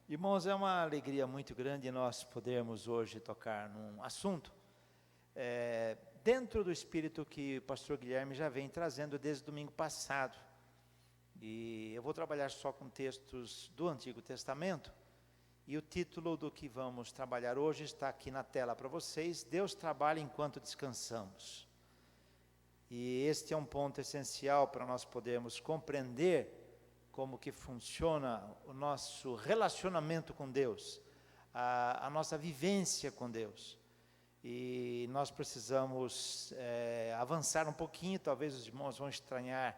Irmãos, é uma alegria muito grande nós podermos hoje tocar num assunto dentro do espírito que o pastor Guilherme já vem trazendo desde o domingo passado. E eu vou trabalhar só com textos do Antigo Testamento, e o título do que vamos trabalhar hoje está aqui na tela para vocês: Deus trabalha enquanto descansamos. E este é um ponto essencial para nós podermos compreender como que funciona o nosso relacionamento com Deus, a nossa vivência com Deus. E nós precisamos avançar um pouquinho. Talvez os irmãos vão estranhar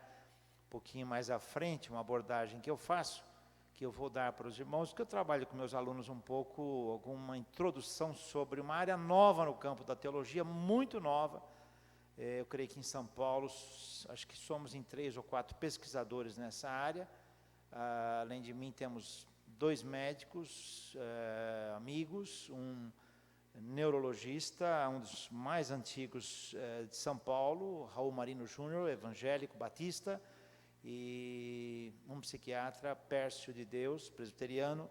um pouquinho mais à frente uma abordagem que eu faço, que eu vou dar para os irmãos, porque eu trabalho com meus alunos um pouco, alguma introdução sobre uma área nova no campo da teologia, muito nova. Eu creio que em São Paulo, acho que somos em 3 ou 4 pesquisadores nessa área. Além de mim, temos 2 médicos, amigos, um neurologista, um dos mais antigos de São Paulo, Raul Marino Júnior, evangélico, batista, e um psiquiatra, Pércio de Deus, presbiteriano,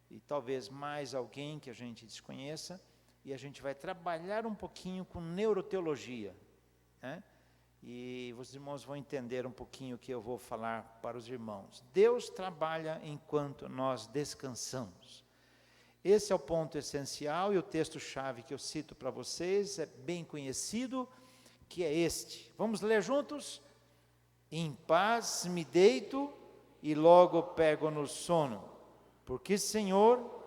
e talvez mais alguém que a gente desconheça, e a gente vai trabalhar um pouquinho com neuroteologia, né? E os irmãos vão entender um pouquinho o que eu vou falar para os irmãos. Deus trabalha enquanto nós descansamos. Esse é o ponto essencial, e o texto-chave que eu cito para vocês é bem conhecido, que é este. Vamos ler juntos? Em paz me deito e logo pego no sono, porque, Senhor,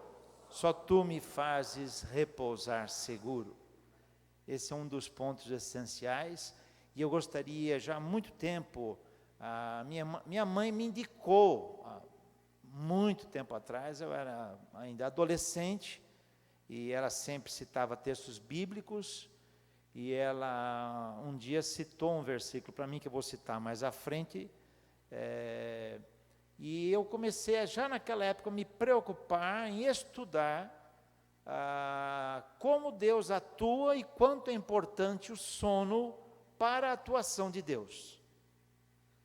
só Tu me fazes repousar seguro. Esse é um dos pontos essenciais. E eu gostaria, já há muito tempo, minha mãe me indicou, há muito tempo atrás, eu era ainda adolescente, e ela sempre citava textos bíblicos, e ela um dia citou um versículo para mim, que eu vou citar mais à frente, e eu comecei, já naquela época, a me preocupar em estudar como Deus atua e quanto é importante o sono para a atuação de Deus.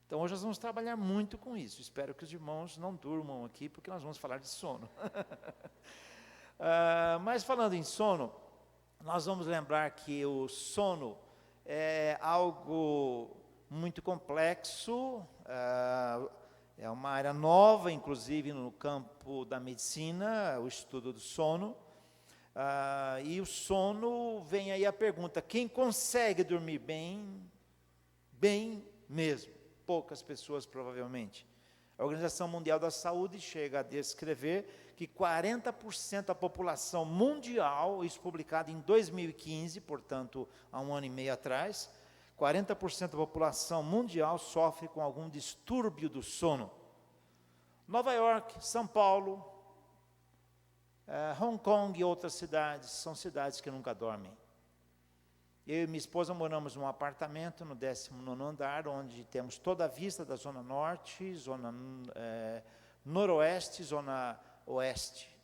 Então hoje nós vamos trabalhar muito com isso. Espero que os irmãos não durmam aqui, porque nós vamos falar de sono. Mas falando em sono, nós vamos lembrar que o sono é algo muito complexo, é uma área nova, inclusive no campo da medicina, o estudo do sono. E o sono, vem aí a pergunta: quem consegue dormir bem? Bem mesmo. Poucas pessoas, provavelmente. A Organização Mundial da Saúde chega a descrever que 40% da população mundial, isso publicado em 2015, portanto, há 1 ano e meio atrás, 40% da população mundial sofre com algum distúrbio do sono. Nova York, São Paulo, Hong Kong e outras cidades, são cidades que nunca dormem. Eu e minha esposa moramos num apartamento no 19º andar, onde temos toda a vista da Zona Norte, Zona Noroeste, Zona Oeste.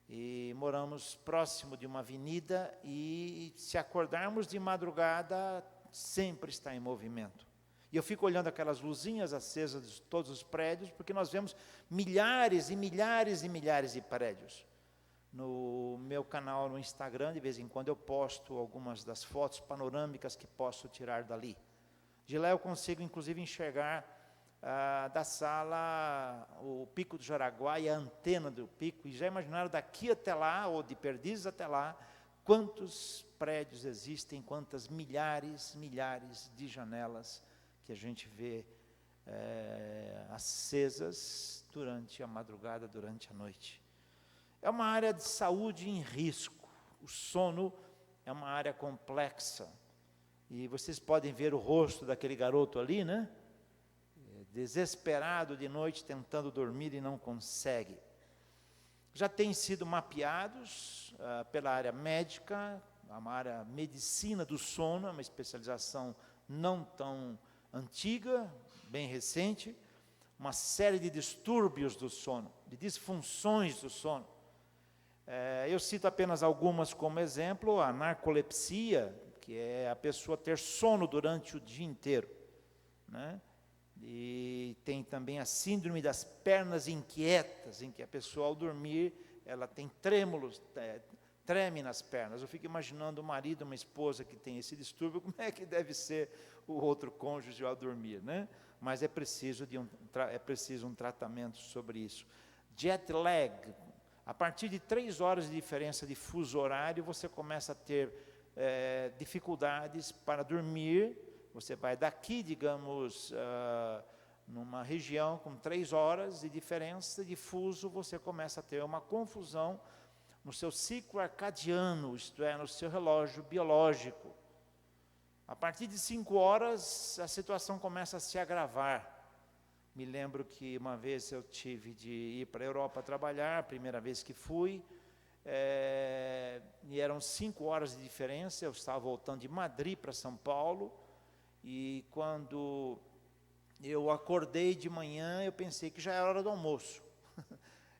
E moramos próximo de uma avenida, e se acordarmos de madrugada, sempre está em movimento. E eu fico olhando aquelas luzinhas acesas de todos os prédios, porque nós vemos milhares e milhares e milhares de prédios. No meu canal no Instagram, de vez em quando eu posto algumas das fotos panorâmicas que posso tirar dali. De lá eu consigo, inclusive, enxergar da sala o Pico do Jaraguá e a antena do pico, e já imaginaram daqui até lá, ou de Perdizes até lá, quantos prédios existem, quantas milhares de janelas que a gente vê acesas durante a madrugada, durante a noite. É uma área de saúde em risco. O sono é uma área complexa. E vocês podem ver o rosto daquele garoto ali, né? Desesperado de noite, tentando dormir e não consegue. Já têm sido mapeados pela área médica, uma área medicina do sono, uma especialização não tão antiga, bem recente, uma série de distúrbios do sono, de disfunções do sono. Eu cito apenas algumas como exemplo: a narcolepsia, que é a pessoa ter sono durante o dia inteiro, né? E tem também a síndrome das pernas inquietas, em que a pessoa, ao dormir, ela tem trêmulos, treme nas pernas. Eu fico imaginando um marido, uma esposa que tem esse distúrbio, como é que deve ser o outro cônjuge ao dormir, né? Mas é preciso um tratamento sobre isso. Jet lag. A partir de 3 horas de diferença de fuso horário, você começa a ter dificuldades para dormir. Você vai daqui, digamos, numa região com 3 horas de diferença de fuso, você começa a ter uma confusão no seu ciclo arcadiano, isto é, no seu relógio biológico. A partir de 5 horas, a situação começa a se agravar. Me lembro que uma vez eu tive de ir para a Europa trabalhar, a primeira vez que fui, e eram 5 horas de diferença, eu estava voltando de Madrid para São Paulo, e quando eu acordei de manhã, eu pensei que já era hora do almoço.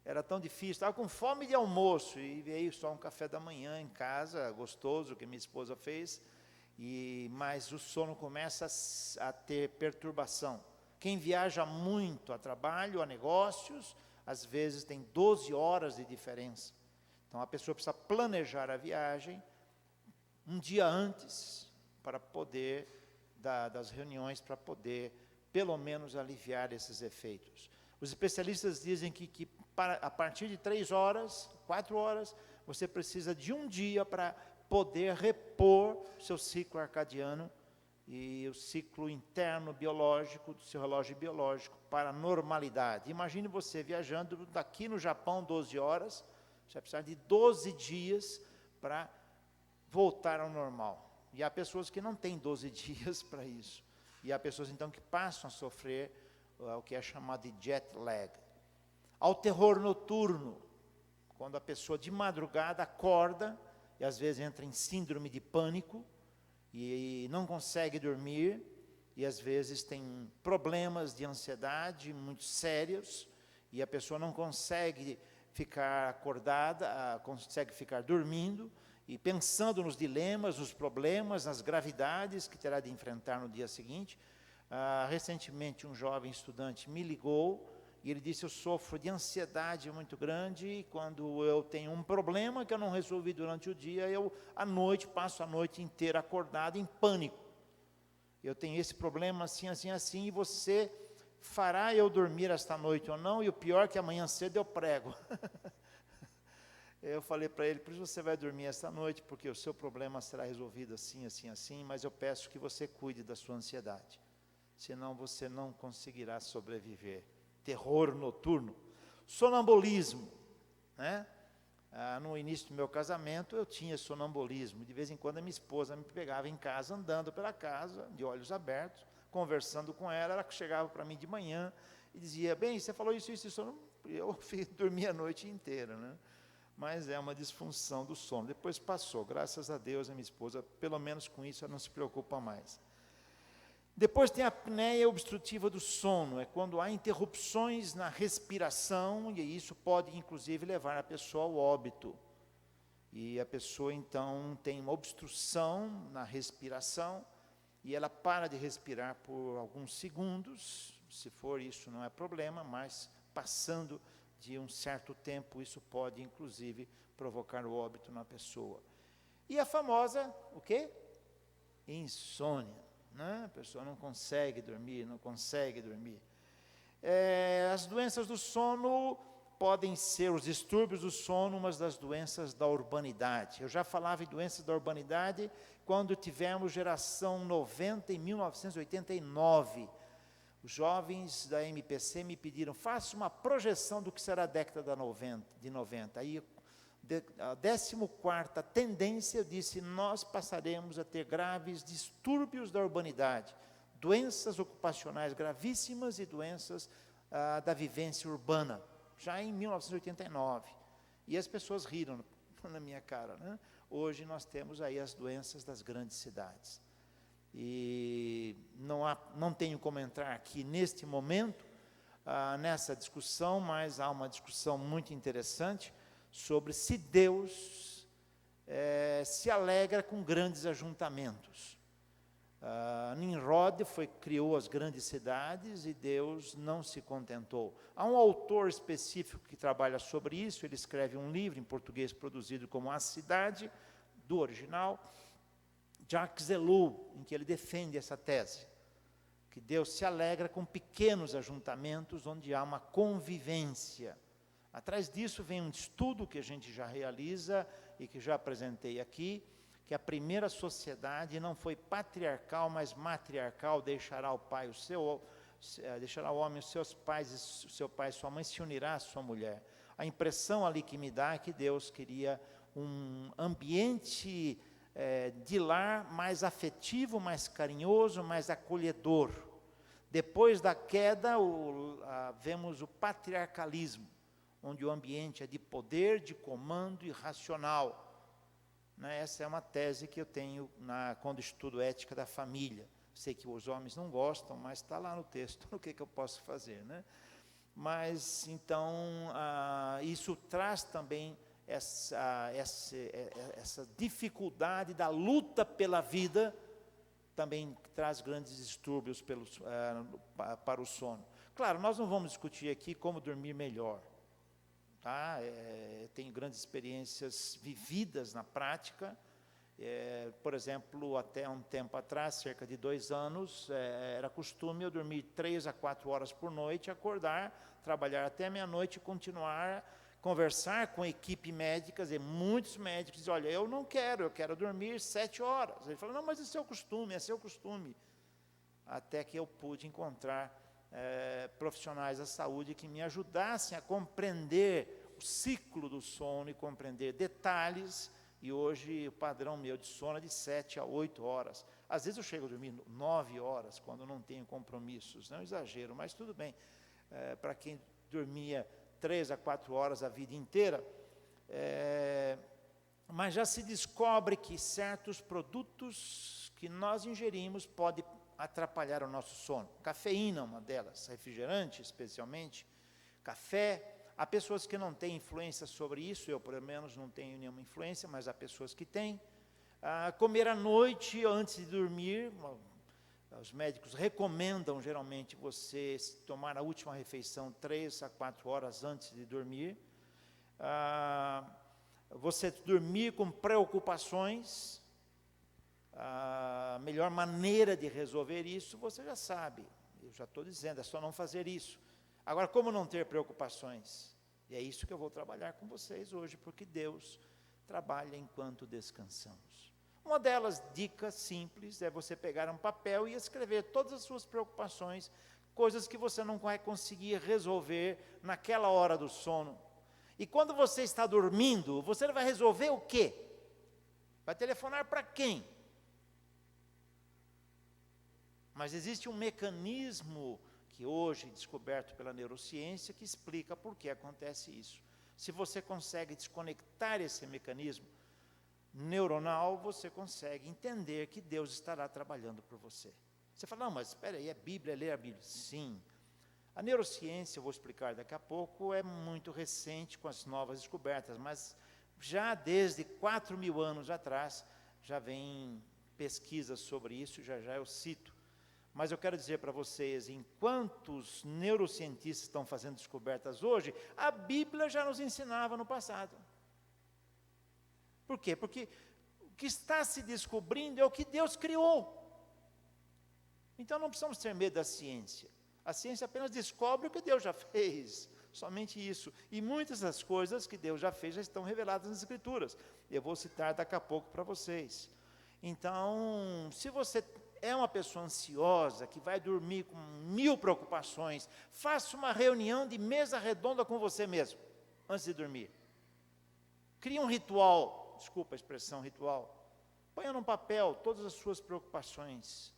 Era tão difícil, estava com fome de almoço, e veio só um café da manhã em casa, gostoso, que minha esposa fez, mas o sono começa a ter perturbação. Quem viaja muito a trabalho, a negócios, às vezes tem 12 horas de diferença. Então a pessoa precisa planejar a viagem um dia antes, para poder, das reuniões, para poder, pelo menos, aliviar esses efeitos. Os especialistas dizem que a partir de 3 horas, 4 horas, você precisa de um dia para poder repor seu ciclo arcadiano e o ciclo interno biológico do seu relógio biológico para a normalidade. Imagine você viajando daqui no Japão 12 horas, você vai precisar de 12 dias para voltar ao normal. E há pessoas que não têm 12 dias para isso. E há pessoas, então, que passam a sofrer o que é chamado de jet lag. Ao terror noturno, quando a pessoa de madrugada acorda, e às vezes entra em síndrome de pânico, e não consegue dormir, e às vezes tem problemas de ansiedade muito sérios, e a pessoa não consegue ficar acordada, consegue ficar dormindo, e pensando nos dilemas, nos problemas, nas gravidades que terá de enfrentar no dia seguinte. Recentemente um jovem estudante me ligou, e ele disse: eu sofro de ansiedade muito grande, e quando eu tenho um problema que eu não resolvi durante o dia, eu passo a noite inteira acordado em pânico. Eu tenho esse problema assim, assim, assim, e você fará eu dormir esta noite ou não? E o pior é que amanhã cedo eu prego. Eu falei para ele: por isso você vai dormir esta noite, porque o seu problema será resolvido assim, assim, assim, mas eu peço que você cuide da sua ansiedade, senão você não conseguirá sobreviver. Terror noturno. Sonambulismo, né? No início do meu casamento eu tinha sonambulismo, de vez em quando a minha esposa me pegava em casa, andando pela casa, de olhos abertos, conversando com ela chegava para mim de manhã e dizia: bem, você falou isso, isso, isso, eu dormia a noite inteira, né? Mas é uma disfunção do sono. Depois passou, graças a Deus, a minha esposa, pelo menos com isso, ela não se preocupa mais. Depois tem a apneia obstrutiva do sono, é quando há interrupções na respiração, e isso pode, inclusive, levar a pessoa ao óbito. E a pessoa, então, tem uma obstrução na respiração, e ela para de respirar por alguns segundos. Se for isso, não é problema, mas passando de um certo tempo, isso pode, inclusive, provocar o óbito na pessoa. E a famosa, o quê? Insônia. A pessoa não consegue dormir, não consegue dormir. As doenças do sono podem ser, os distúrbios do sono, uma das doenças da urbanidade. Eu já falava em doenças da urbanidade quando tivemos geração 90, em 1989. Os jovens da MPC me pediram: faça uma projeção do que será a década de 90. Aí, a 14ª tendência, eu disse: nós passaremos a ter graves distúrbios da urbanidade, doenças ocupacionais gravíssimas e doenças da vivência urbana, já em 1989. E as pessoas riram na minha cara, né? Hoje nós temos aí as doenças das grandes cidades. E não tenho como entrar aqui neste momento, nessa discussão, mas há uma discussão muito interessante sobre se Deus se alegra com grandes ajuntamentos. Nimrod criou as grandes cidades e Deus não se contentou. Há um autor específico que trabalha sobre isso, ele escreve um livro em português produzido como A Cidade, do original, Jacques Ellul, em que ele defende essa tese, que Deus se alegra com pequenos ajuntamentos onde há uma convivência. Atrás disso vem um estudo que a gente já realiza e que já apresentei aqui, que a primeira sociedade não foi patriarcal, mas matriarcal, deixará o homem os seus pais, seu pai e sua mãe, se unirá à sua mulher. A impressão ali que me dá é que Deus queria um ambiente de lar mais afetivo, mais carinhoso, mais acolhedor. Depois da queda, vemos o patriarcalismo, onde o ambiente é de poder, de comando e racional. Essa é uma tese que eu tenho quando estudo ética da família. Sei que os homens não gostam, mas está lá no texto, o que eu posso fazer, né? Mas, então, isso traz também essa dificuldade da luta pela vida, também traz grandes distúrbios para o sono. Claro, nós não vamos discutir aqui como dormir melhor. Tenho grandes experiências vividas na prática. Por exemplo, até um tempo atrás, cerca de 2 anos, era costume eu dormir 3 a 4 horas por noite, acordar, trabalhar até meia-noite e continuar, conversar com a equipe médica, e muitos médicos dizem, olha, eu não quero, eu quero dormir 7 horas. Ele falou, não, mas esse é seu costume. Até que eu pude encontrar profissionais da saúde que me ajudassem a compreender o ciclo do sono e compreender detalhes, e hoje o padrão meu de sono é de 7 a 8 horas. Às vezes eu chego a dormir 9 horas, quando não tenho compromissos, não exagero, mas tudo bem. Para quem dormia 3 a 4 horas a vida inteira, mas já se descobre que certos produtos que nós ingerimos podem atrapalhar o nosso sono. Cafeína é uma delas, refrigerante especialmente, café. Há pessoas que não têm influência sobre isso, eu pelo menos não tenho nenhuma influência, mas há pessoas que têm. Comer à noite antes de dormir, os médicos recomendam geralmente você tomar a última refeição 3 a 4 horas antes de dormir. Você dormir com preocupações. A melhor maneira de resolver isso, você já sabe. Eu já estou dizendo, é só não fazer isso. Agora, como não ter preocupações? E é isso que eu vou trabalhar com vocês hoje, porque Deus trabalha enquanto descansamos. Uma delas, dicas simples, é você pegar um papel e escrever todas as suas preocupações, coisas que você não vai conseguir resolver naquela hora do sono. E quando você está dormindo, você vai resolver o quê? Vai telefonar para quem? Mas existe um mecanismo que hoje é descoberto pela neurociência que explica por que acontece isso. Se você consegue desconectar esse mecanismo neuronal, você consegue entender que Deus estará trabalhando por você. Você fala, não, mas espera aí, é Bíblia, é ler a Bíblia. Sim. A neurociência, eu vou explicar daqui a pouco, é muito recente com as novas descobertas, mas já desde 4.000 anos atrás, já vem pesquisas sobre isso, já eu cito. Mas eu quero dizer para vocês, enquanto os neurocientistas estão fazendo descobertas hoje, a Bíblia já nos ensinava no passado. Por quê? Porque o que está se descobrindo é o que Deus criou. Então não precisamos ter medo da ciência. A ciência apenas descobre o que Deus já fez, somente isso. E muitas das coisas que Deus já fez já estão reveladas nas Escrituras. Eu vou citar daqui a pouco para vocês. Então, se você é uma pessoa ansiosa, que vai dormir com 1000 preocupações, faça uma reunião de mesa redonda com você mesmo, antes de dormir. Crie um ritual, desculpa a expressão ritual, ponha num papel todas as suas preocupações,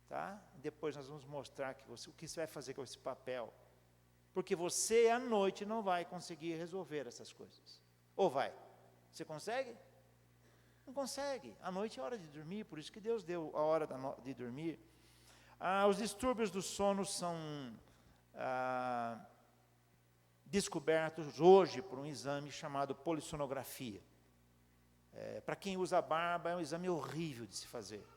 tá? Depois nós vamos mostrar o que você vai fazer com esse papel, porque você à noite não vai conseguir resolver essas coisas, ou vai? Você consegue? Não consegue. À noite é hora de dormir, por isso que Deus deu a hora de dormir. Os distúrbios do sono são descobertos hoje por um exame chamado polissonografia. Para quem usa barba, é um exame horrível de se fazer.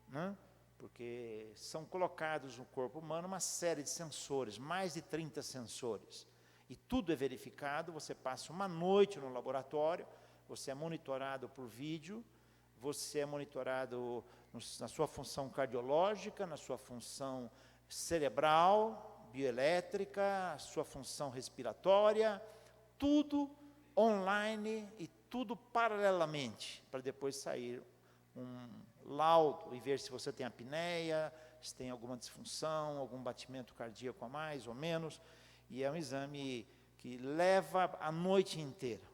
né? Porque são colocados no corpo humano uma série de sensores, mais de 30 sensores. E tudo é verificado, você passa uma noite no laboratório, você é monitorado por vídeo, você é monitorado na sua função cardiológica, na sua função cerebral, bioelétrica, a sua função respiratória, tudo online e tudo paralelamente, para depois sair um laudo e ver se você tem apneia, se tem alguma disfunção, algum batimento cardíaco a mais ou menos, e é um exame que leva a noite inteira,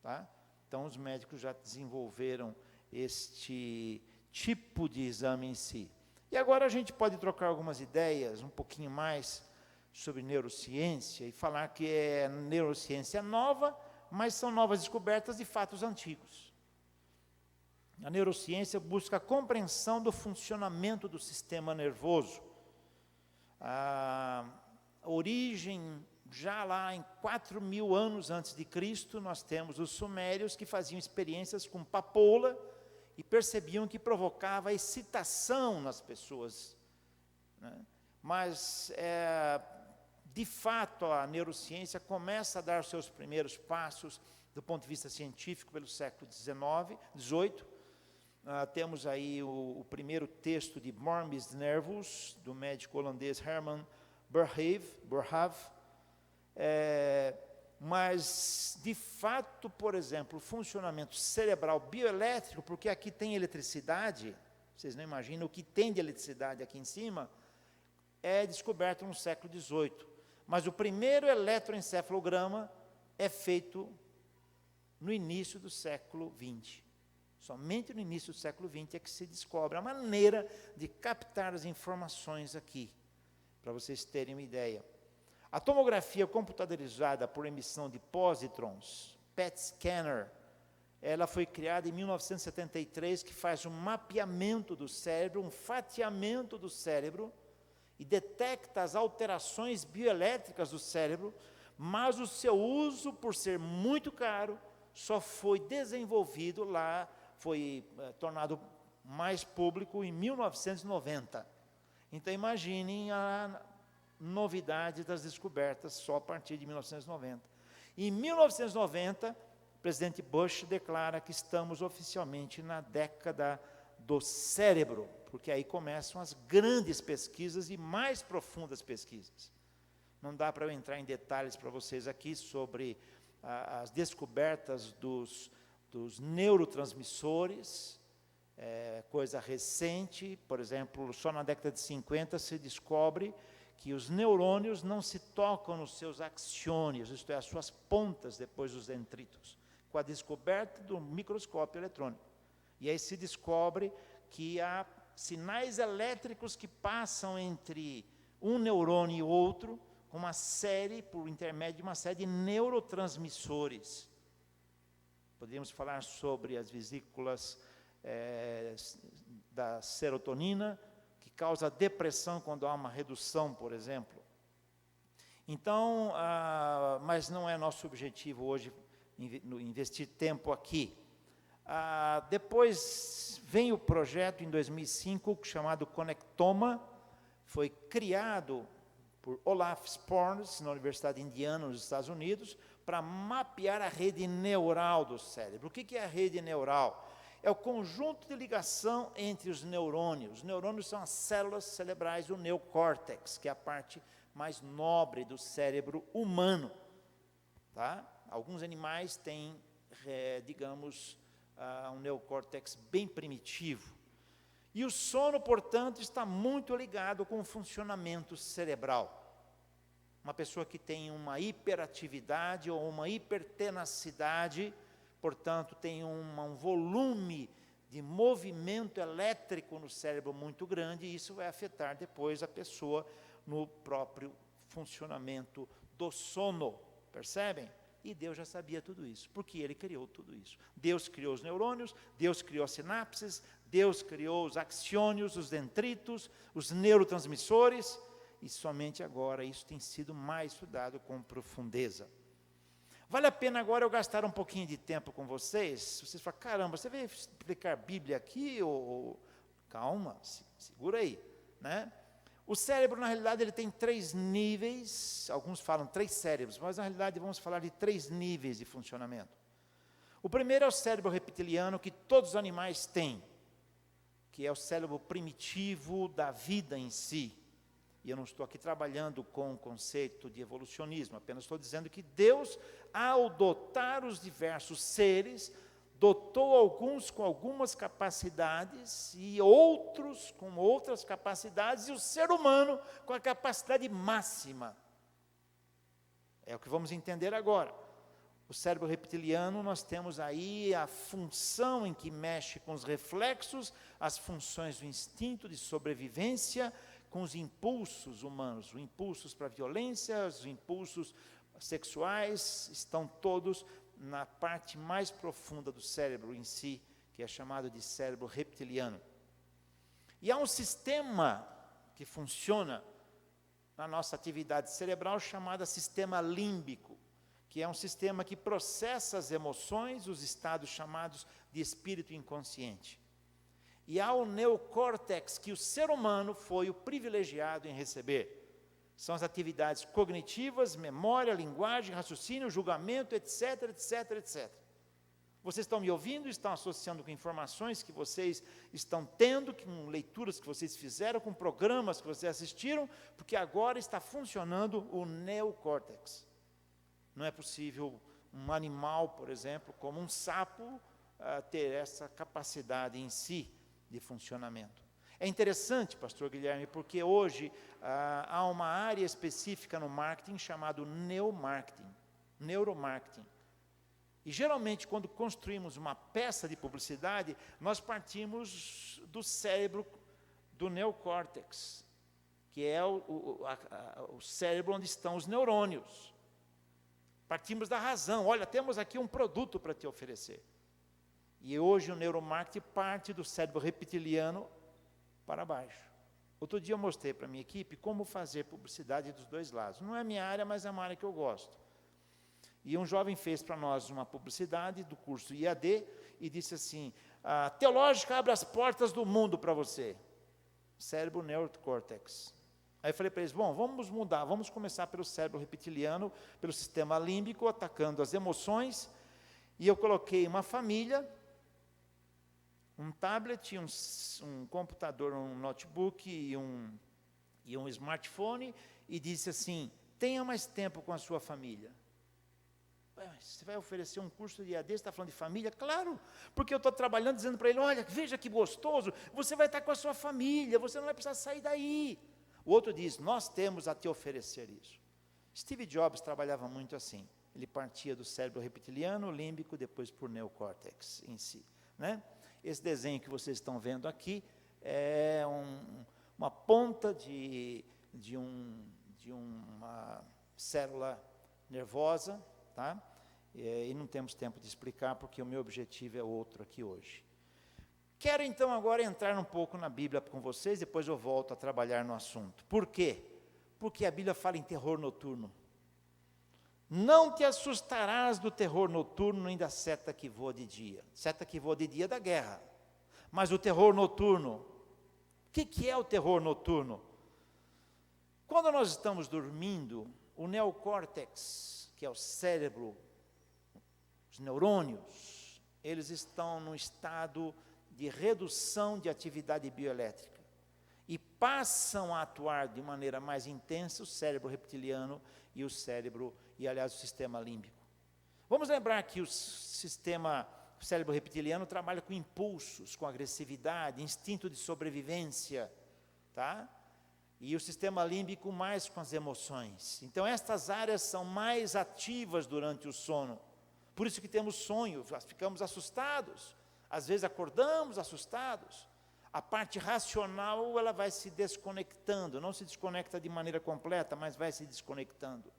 tá? Então, os médicos já desenvolveram este tipo de exame em si. E agora a gente pode trocar algumas ideias, um pouquinho mais sobre neurociência, e falar que é neurociência nova, mas são novas descobertas de fatos antigos. A neurociência busca a compreensão do funcionamento do sistema nervoso. A origem, já lá em 4.000 anos antes de Cristo, nós temos os sumérios que faziam experiências com papoula e percebiam que provocava excitação nas pessoas, né? Mas, de fato, a neurociência começa a dar os seus primeiros passos do ponto de vista científico pelo século XVIII. Temos aí o primeiro texto de Morbis Nervus, do médico holandês Herman Boerhaave. Mas, de fato, por exemplo, o funcionamento cerebral bioelétrico, porque aqui tem eletricidade, vocês não imaginam o que tem de eletricidade aqui em cima, é descoberto no século XVIII. Mas o primeiro eletroencefalograma é feito no início do século XX. Somente no início do século XX é que se descobre a maneira de captar as informações aqui, para vocês terem uma ideia. A tomografia computadorizada por emissão de pósitrons, PET scanner, ela foi criada em 1973, que faz um mapeamento do cérebro, um fatiamento do cérebro, e detecta as alterações bioelétricas do cérebro, mas o seu uso, por ser muito caro, só foi desenvolvido lá, foi tornado mais público em 1990. Então, imaginem a novidade das descobertas só a partir de 1990. Em 1990, o presidente Bush declara que estamos oficialmente na década do cérebro, porque aí começam as grandes pesquisas e mais profundas pesquisas. Não dá para eu entrar em detalhes para vocês aqui sobre as descobertas dos neurotransmissores, coisa recente. Por exemplo, só na década de 50 se descobre que os neurônios não se tocam nos seus axônios, isto é, as suas pontas depois dos dendritos, com a descoberta do microscópio eletrônico. E aí se descobre que há sinais elétricos que passam entre um neurônio e outro, com uma série, por intermédio de uma série de neurotransmissores. Poderíamos falar sobre as vesículas da serotonina, que causa depressão quando há uma redução, por exemplo. Então, mas não é nosso objetivo hoje investir tempo aqui. Depois vem o projeto em 2005, chamado Conectoma, foi criado por Olaf Sporns, na Universidade Indiana, nos Estados Unidos, para mapear a rede neural do cérebro. O que é a rede neural? É o conjunto de ligação entre os neurônios. Os neurônios são as células cerebrais do neocórtex, que é a parte mais nobre do cérebro humano. Tá? Alguns animais têm, digamos, um neocórtex bem primitivo. E o sono, portanto, está muito ligado com o funcionamento cerebral. Uma pessoa que tem uma hiperatividade ou uma hipertenacidade, portanto, tem um volume de movimento elétrico no cérebro muito grande, e isso vai afetar depois a pessoa no próprio funcionamento do sono, percebem? E Deus já sabia tudo isso, porque Ele criou tudo isso. Deus criou os neurônios, Deus criou as sinapses, Deus criou os axônios, os dendritos, os neurotransmissores, e somente agora isso tem sido mais estudado com profundeza. Vale a pena agora eu gastar um pouquinho de tempo com vocês? Vocês falam, caramba, você veio explicar Bíblia aqui? Calma, segura aí, né? O cérebro, na realidade, ele tem 3 níveis, alguns falam 3 cérebros, mas na realidade vamos falar de 3 níveis de funcionamento. O primeiro é o cérebro reptiliano, que todos os animais têm, que é o cérebro primitivo da vida em si. E eu não estou aqui trabalhando com o conceito de evolucionismo, apenas estou dizendo que Deus, ao dotar os diversos seres, dotou alguns com algumas capacidades e outros com outras capacidades, e o ser humano com a capacidade máxima. É o que vamos entender agora. O cérebro reptiliano, nós temos aí a função em que mexe com os reflexos, as funções do instinto de sobrevivência, com os impulsos humanos, os impulsos para a violência, os impulsos sexuais, estão todos na parte mais profunda do cérebro em si, que é chamado de cérebro reptiliano. E há um sistema que funciona na nossa atividade cerebral chamado sistema límbico, que é um sistema que processa as emoções, os estados chamados de espírito inconsciente. E há o neocórtex, que o ser humano foi o privilegiado em receber. São as atividades cognitivas, memória, linguagem, raciocínio, julgamento, etc, etc, etc. Vocês estão me ouvindo, estão associando com informações que vocês estão tendo, com leituras que vocês fizeram, com programas que vocês assistiram, porque agora está funcionando o neocórtex. Não é possível um animal, por exemplo, como um sapo, ter essa capacidade em si de funcionamento. É interessante, pastor Guilherme, porque hoje há uma área específica no marketing chamado neuromarketing. E geralmente, quando construímos uma peça de publicidade, nós partimos do cérebro do neocórtex, que é o cérebro onde estão os neurônios. Partimos da razão. Olha, temos aqui um produto para te oferecer. E hoje o neuromarketing parte do cérebro reptiliano para baixo. Outro dia eu mostrei para a minha equipe como fazer publicidade dos dois lados. Não é a minha área, mas é uma área que eu gosto. E um jovem fez para nós uma publicidade do curso IAD e disse assim: a Teológica abre as portas do mundo para você. Cérebro neocórtex. Aí eu falei para eles: bom, vamos mudar, vamos começar pelo cérebro reptiliano, pelo sistema límbico, atacando as emoções. E eu coloquei uma família, um tablet, um computador, um notebook e um smartphone, e disse assim: tenha mais tempo com a sua família. Você vai oferecer um curso de IAD, você está falando de família? Claro, porque eu estou trabalhando dizendo para ele: olha, veja que gostoso, você vai estar com a sua família, você não vai precisar sair daí. O outro diz: nós temos a te oferecer isso. Steve Jobs trabalhava muito assim, ele partia do cérebro reptiliano, límbico, depois por neocórtex em si, né? Esse desenho que vocês estão vendo aqui é uma ponta de uma célula nervosa, tá? E não temos tempo de explicar, porque o meu objetivo é outro aqui hoje. Quero então agora entrar um pouco na Bíblia com vocês, depois eu volto a trabalhar no assunto. Por quê? Porque a Bíblia fala em terror noturno. Não te assustarás do terror noturno, nem da seta que voa de dia. Seta que voa de dia é da guerra. Mas o terror noturno, o que é o terror noturno? Quando nós estamos dormindo, o neocórtex, que é o cérebro, os neurônios, eles estão num estado de redução de atividade bioelétrica. E passam a atuar de maneira mais intensa o cérebro reptiliano e o sistema límbico. Vamos lembrar que o cérebro reptiliano trabalha com impulsos, com agressividade, instinto de sobrevivência, tá? E o sistema límbico mais com as emoções. Então estas áreas são mais ativas durante o sono. Por isso que temos sonho, ficamos assustados. Às vezes acordamos assustados. A parte racional, ela vai se desconectando, não se desconecta de maneira completa, mas vai se desconectando.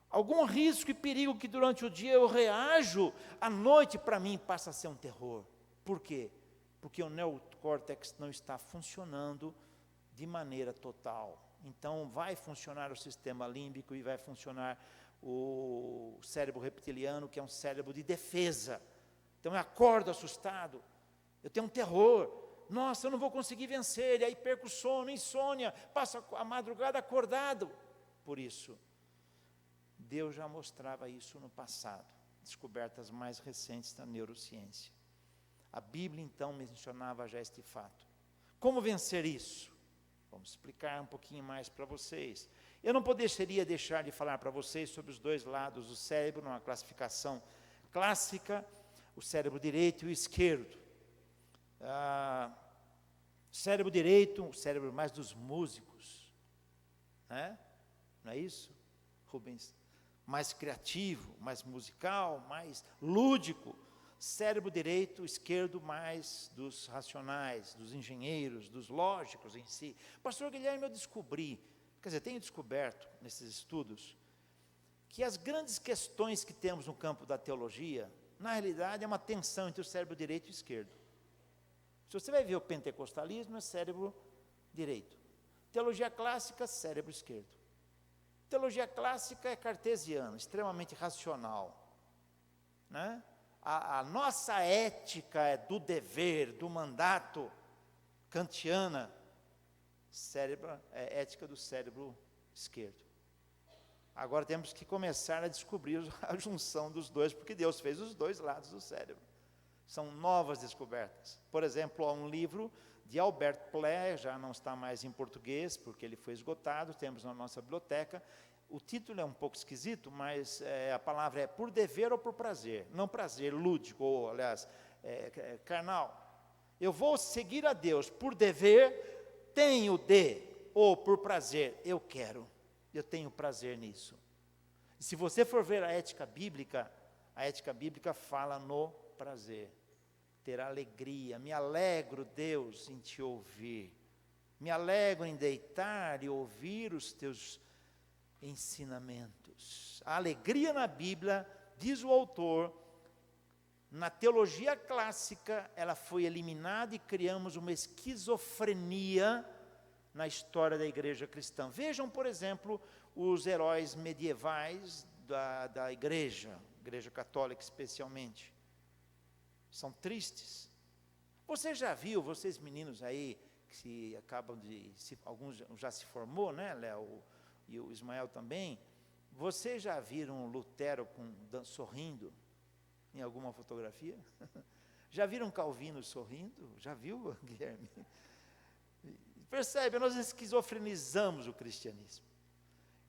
Algum risco e perigo que durante o dia eu reajo, à noite para mim passa a ser um terror. Por quê? Porque o neocórtex não está funcionando de maneira total. Então vai funcionar o sistema límbico e vai funcionar o cérebro reptiliano, que é um cérebro de defesa. Então eu acordo assustado, eu tenho um terror. Nossa, eu não vou conseguir vencer, e aí perco o sono, insônia, passo a madrugada acordado. Por isso, Deus já mostrava isso no passado, descobertas mais recentes da neurociência. A Bíblia então mencionava já este fato. Como vencer isso? Vamos explicar um pouquinho mais para vocês. Eu não poderia deixar de falar para vocês sobre os dois lados do cérebro, numa classificação clássica, o cérebro direito e o esquerdo. Cérebro direito, o cérebro mais dos músicos, né? Não é isso, Rubens? Mais criativo, mais musical, mais lúdico. Cérebro direito, esquerdo mais dos racionais, dos engenheiros, dos lógicos em si. Pastor Guilherme, eu descobri, tenho descoberto nesses estudos, que as grandes questões que temos no campo da teologia, na realidade é uma tensão entre o cérebro direito e o esquerdo. Se você vai ver o pentecostalismo, é cérebro direito. Teologia clássica, cérebro esquerdo. Teologia clássica é cartesiana, extremamente racional, né? A nossa ética é do dever, do mandato, kantiana, é ética do cérebro esquerdo. Agora temos que começar a descobrir a junção dos dois, porque Deus fez os dois lados do cérebro. São novas descobertas. Por exemplo, há um livro de Albert Plé, já não está mais em português, porque ele foi esgotado, temos na nossa biblioteca. O título é um pouco esquisito, mas a palavra é por dever ou por prazer. Não prazer lúdico, ou aliás, carnal. Eu vou seguir a Deus por dever, tenho de, ou por prazer, eu quero. Eu tenho prazer nisso. E se você for ver a ética bíblica fala no prazer. Ter alegria, me alegro, Deus, em te ouvir. Me alegro em deitar e ouvir os teus ensinamentos. A alegria na Bíblia, diz o autor, na teologia clássica, ela foi eliminada e criamos uma esquizofrenia na história da igreja cristã. Vejam, por exemplo, os heróis medievais da igreja católica especialmente. São tristes. Você já viu, vocês meninos aí, que alguns já se formou, né, Léo? E o Ismael também, vocês já viram Lutero sorrindo em alguma fotografia? Já viram Calvino sorrindo? Já viu, Guilherme? Percebe, nós esquizofrenizamos o cristianismo.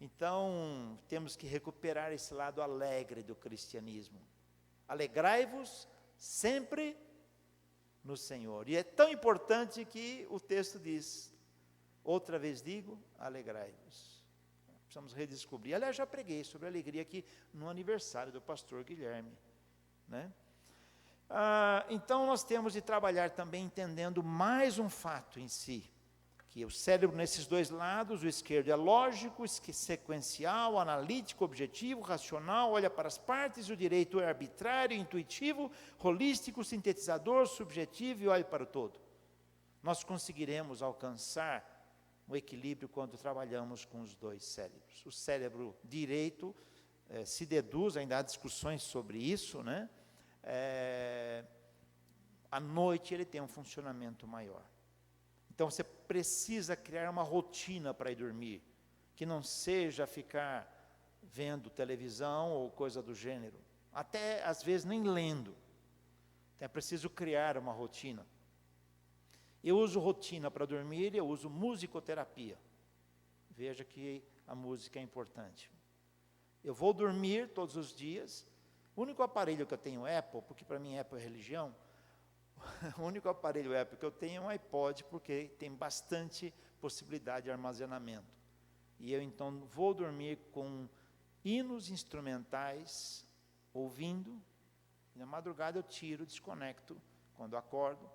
Então, temos que recuperar esse lado alegre do cristianismo. Alegrai-vos sempre no Senhor. E é tão importante que o texto diz, outra vez digo, alegrai-vos. Precisamos redescobrir. Aliás, já preguei sobre a alegria aqui no aniversário do pastor Guilherme, né? Então, nós temos de trabalhar também entendendo mais um fato em si, que o cérebro nesses dois lados, o esquerdo é lógico, sequencial, analítico, objetivo, racional, olha para as partes, o direito é arbitrário, intuitivo, holístico, sintetizador, subjetivo e olha para o todo. Nós conseguiremos alcançar o equilíbrio quando trabalhamos com os dois cérebros. O cérebro direito se deduz, ainda há discussões sobre isso, né? À noite ele tem um funcionamento maior. Então você precisa criar uma rotina para ir dormir, que não seja ficar vendo televisão ou coisa do gênero, até às vezes nem lendo. Então é preciso criar uma rotina. Eu uso rotina para dormir, eu uso musicoterapia. Veja que a música é importante. Eu vou dormir todos os dias. O único aparelho que eu tenho é Apple, porque para mim Apple é religião. O único aparelho Apple que eu tenho é um iPod, porque tem bastante possibilidade de armazenamento. E eu então vou dormir com hinos instrumentais, ouvindo. E na madrugada eu tiro, desconecto quando acordo.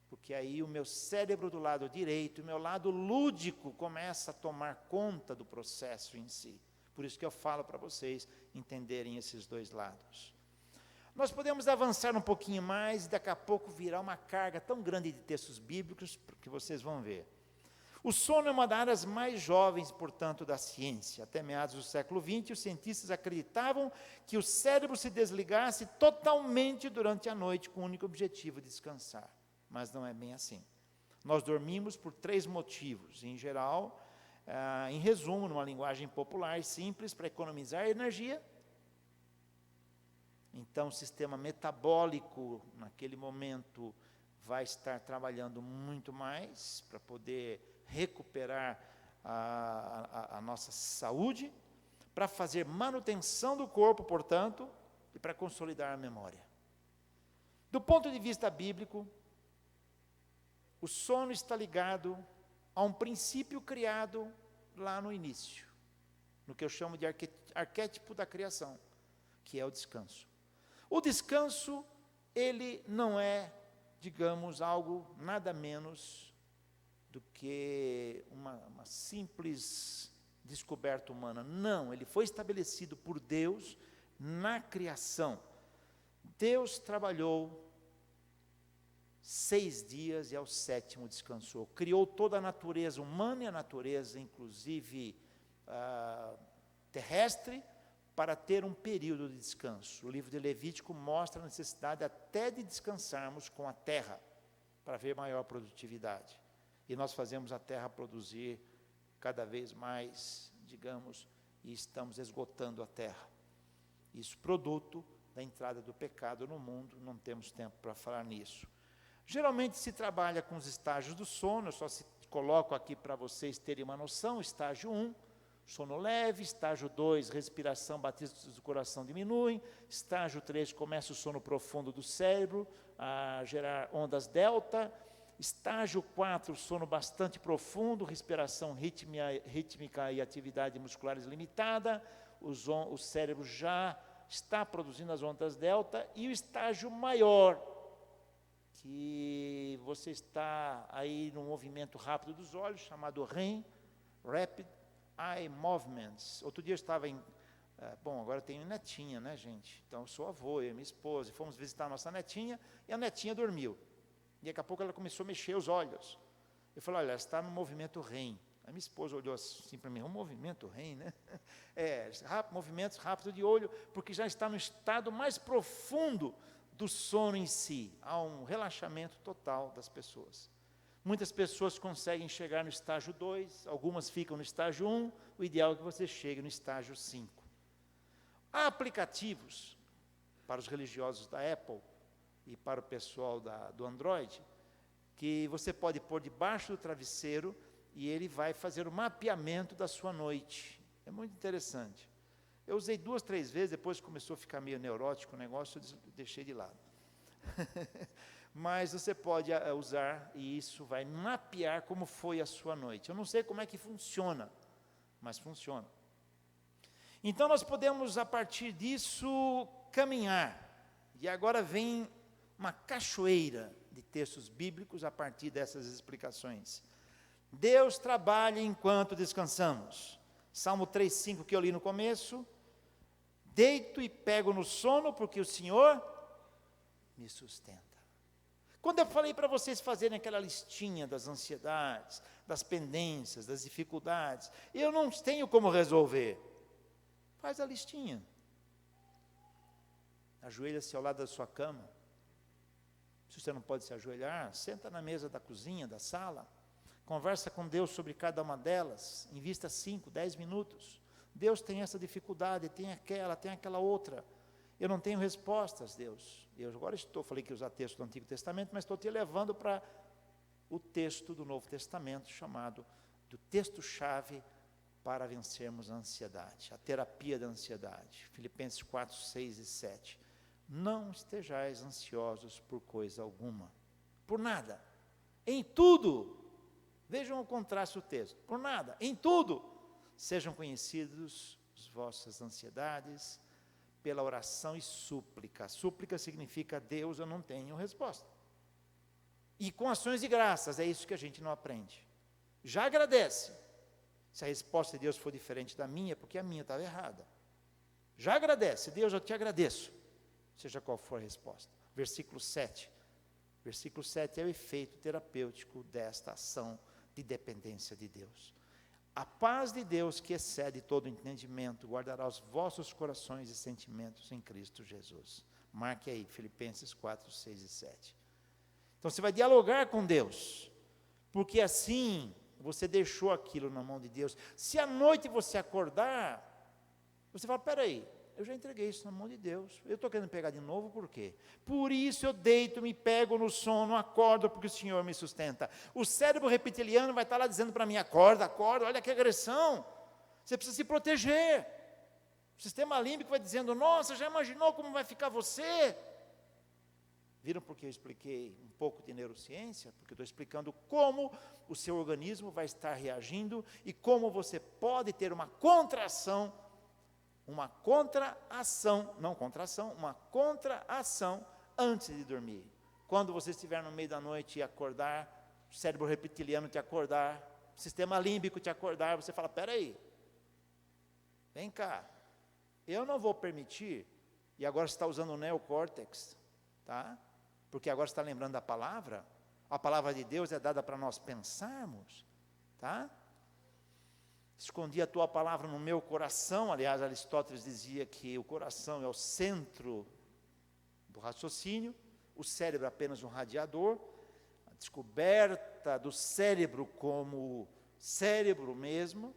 Porque aí o meu cérebro do lado direito, o meu lado lúdico começa a tomar conta do processo em si. Por isso que eu falo para vocês entenderem esses dois lados. Nós podemos avançar um pouquinho mais e daqui a pouco virar uma carga tão grande de textos bíblicos que vocês vão ver. O sono é uma das áreas mais jovens, portanto, da ciência. Até meados do século XX, os cientistas acreditavam que o cérebro se desligasse totalmente durante a noite com o único objetivo de descansar. Mas não é bem assim. Nós dormimos por 3 motivos, em geral, em resumo, numa linguagem popular e simples, para economizar energia. Então, o sistema metabólico, naquele momento, vai estar trabalhando muito mais para poder recuperar a nossa saúde, para fazer manutenção do corpo, portanto, e para consolidar a memória. Do ponto de vista bíblico, o sono está ligado a um princípio criado lá no início, no que eu chamo de arquétipo da criação, que é o descanso. O descanso, ele não é, digamos, algo nada menos do que uma simples descoberta humana. Não, ele foi estabelecido por Deus na criação. Deus trabalhou 6 dias e ao 7º descansou. Criou toda a natureza humana e a natureza, inclusive, terrestre, para ter um período de descanso. O livro de Levítico mostra a necessidade até de descansarmos com a terra, para ver maior produtividade. E nós fazemos a terra produzir cada vez mais, digamos, e estamos esgotando a terra. Isso produto da entrada do pecado no mundo, não temos tempo para falar nisso. Geralmente se trabalha com os estágios do sono, eu só coloco aqui para vocês terem uma noção. Estágio 1, sono leve. Estágio 2, respiração, batidas do coração diminuem. Estágio 3, começa o sono profundo do cérebro, a gerar ondas delta. Estágio 4, sono bastante profundo, respiração rítmica e atividade musculares limitada. O cérebro já está produzindo as ondas delta. E o estágio maior, que você está aí no movimento rápido dos olhos, chamado REM, Rapid Eye Movements. Outro dia eu estava agora tenho netinha, né, gente? Então, eu sou avô, eu e minha esposa, e fomos visitar a nossa netinha, e a netinha dormiu. E daqui a pouco ela começou a mexer os olhos. Eu falei, olha, ela está no movimento REM. A minha esposa olhou assim para mim, um movimento REM, né? Movimentos rápidos de olho, porque já está no estado mais profundo do sono em si. Há um relaxamento total das pessoas. Muitas pessoas conseguem chegar no estágio 2, algumas ficam no estágio 1, o ideal é que você chegue no estágio 5. Há aplicativos para os religiosos da Apple e para o pessoal do Android, que você pode pôr debaixo do travesseiro e ele vai fazer o mapeamento da sua noite. É muito interessante. Eu usei 2, 3 vezes, depois começou a ficar meio neurótico o negócio, eu deixei de lado. Mas você pode usar e isso vai mapear como foi a sua noite. Eu não sei como é que funciona, mas funciona. Então nós podemos, a partir disso, caminhar. E agora vem uma cachoeira de textos bíblicos a partir dessas explicações. Deus trabalha enquanto descansamos. Salmo 3,5 que eu li no começo. Deito e pego no sono, porque o Senhor me sustenta. Quando eu falei para vocês fazerem aquela listinha das ansiedades, das pendências, das dificuldades, eu não tenho como resolver. Faz a listinha. Ajoelha-se ao lado da sua cama. Se você não pode se ajoelhar, senta na mesa da cozinha, da sala. Conversa com Deus sobre cada uma delas. Invista 5, 10 minutos. Deus tem essa dificuldade, tem aquela outra. Eu não tenho respostas, Deus. Eu agora falei que usar texto do Antigo Testamento, mas estou te levando para o texto do Novo Testamento, chamado do texto-chave para vencermos a ansiedade, a terapia da ansiedade. Filipenses 4, 6 e 7. Não estejais ansiosos por coisa alguma, por nada, em tudo. Vejam o contraste do texto. Por nada, em tudo, sejam conhecidos as vossas ansiedades pela oração e súplica. Súplica significa, Deus, eu não tenho resposta. E com ações de graças, é isso que a gente não aprende. Já agradece. Se a resposta de Deus for diferente da minha, porque a minha estava errada. Já agradece. Deus, eu te agradeço. Seja qual for a resposta. Versículo 7. Versículo 7 é o efeito terapêutico desta ação de dependência de Deus. A paz de Deus, que excede todo entendimento, guardará os vossos corações e sentimentos em Cristo Jesus. Marque aí, Filipenses 4, 6 e 7. Então você vai dialogar com Deus. porque assim você deixou aquilo na mão de Deus. Se à noite você acordar, você fala, peraí, eu já entreguei isso na mão de Deus, eu estou querendo pegar de novo, por quê? Por isso eu deito, me pego no sono, acordo, porque o Senhor me sustenta. O cérebro reptiliano vai estar lá dizendo para mim, acorda, acorda, olha que agressão, você precisa se proteger. O sistema límbico vai dizendo, nossa, já imaginou como vai ficar você? Viram porque eu expliquei um pouco de neurociência? Porque eu estou explicando como o seu organismo vai estar reagindo e como você pode ter uma contração, uma contração, não contração, uma contração antes de dormir. Quando você estiver no meio da noite e acordar, o cérebro reptiliano te acordar, o sistema límbico te acordar, você fala, peraí, vem cá, eu não vou permitir, e agora você está usando o neocórtex, tá? Porque agora você está lembrando da palavra, a palavra de Deus é dada para nós pensarmos, tá? Escondi a tua palavra no meu coração, aliás, Aristóteles dizia que o coração é o centro do raciocínio, o cérebro é apenas um radiador, a descoberta do cérebro como cérebro mesmo,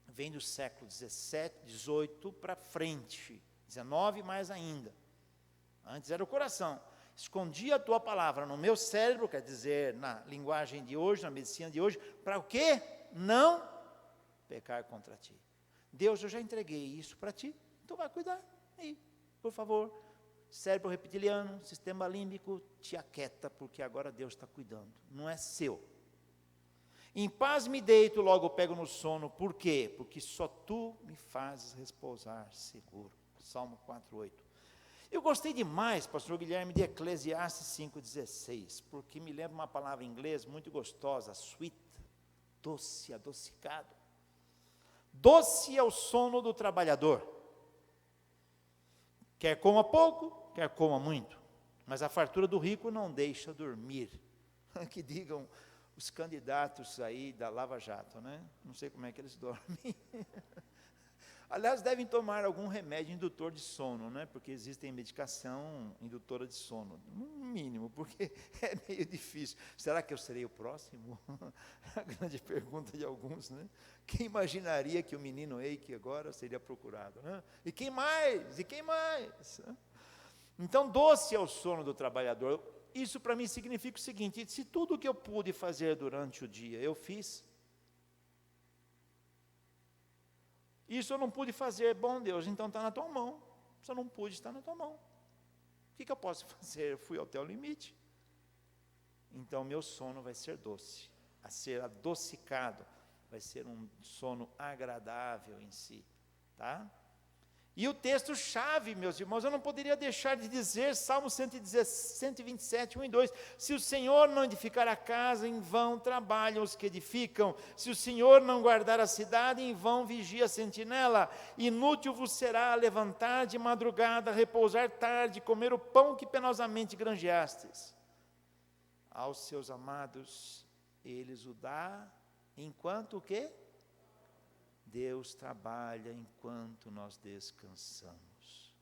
vem do século 17, 18 para frente, 19 mais ainda, antes era o coração. Escondi a tua palavra no meu cérebro, quer dizer, na linguagem de hoje, na medicina de hoje, para o quê? Não pecar contra ti. Deus, eu já entreguei isso para ti, então vai cuidar. Aí, por favor, cérebro reptiliano, sistema límbico, te aquieta, porque agora Deus está cuidando, não é seu. Em paz me deito, logo pego no sono, por quê? Porque só tu me fazes repousar seguro. Salmo 4:8. Eu gostei demais, pastor Guilherme, de Eclesiastes 5:16, porque me lembra uma palavra em inglês muito gostosa, sweet, doce, adocicado. Doce é o sono do trabalhador. Quer coma pouco, quer coma muito, mas a fartura do rico não deixa dormir. Que digam os candidatos aí da Lava Jato, né? Não sei como é que eles dormem. Aliás, devem tomar algum remédio indutor de sono, né? Porque existe medicação indutora de sono, no mínimo, porque é meio difícil. Será que eu serei o próximo? A grande pergunta de alguns, né? Quem imaginaria que o menino Eike agora seria procurado, né? E quem mais? E quem mais? Então, doce é o sono do trabalhador. Isso para mim significa o seguinte, se tudo o que eu pude fazer durante o dia eu fiz, isso eu não pude fazer, bom Deus, então está na tua mão. Se eu não pude, está na tua mão. O que eu posso fazer? Eu fui até o limite. Então meu sono vai ser doce, a ser adocicado, vai ser um sono agradável em si, tá? E o texto-chave, meus irmãos, eu não poderia deixar de dizer, Salmo 127, 1 e 2, se o Senhor não edificar a casa, em vão trabalham os que edificam, se o Senhor não guardar a cidade, em vão vigia a sentinela, inútil vos será levantar de madrugada, repousar tarde, comer o pão que penosamente granjeastes. Aos seus amados, eles o dá, enquanto o quê? Deus trabalha enquanto nós descansamos.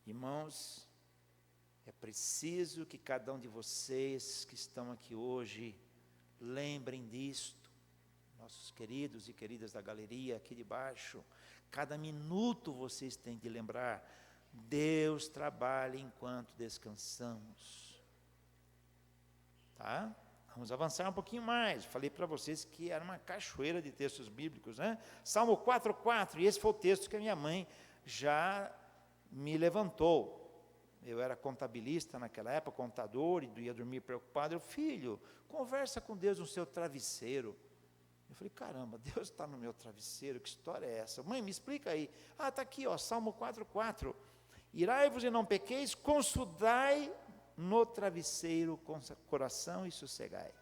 Irmãos, é preciso que cada um de vocês que estão aqui hoje lembrem disto, nossos queridos e queridas da galeria aqui de baixo, cada minuto vocês têm de lembrar, Deus trabalha enquanto descansamos. Tá? Vamos avançar um pouquinho mais. Falei para vocês que era uma cachoeira de textos bíblicos, né? Salmo 4:4, e esse foi o texto que a minha mãe já me levantou. Eu era contabilista naquela época, contador, e ia dormir preocupado. Eu, filho, conversa com Deus no seu travesseiro. Eu falei, caramba, Deus está no meu travesseiro, que história é essa? Mãe, me explica aí. Ah, está aqui, ó, Salmo 4:4. Irai-vos e não pequeis, consultai no travesseiro com coração e sossegai.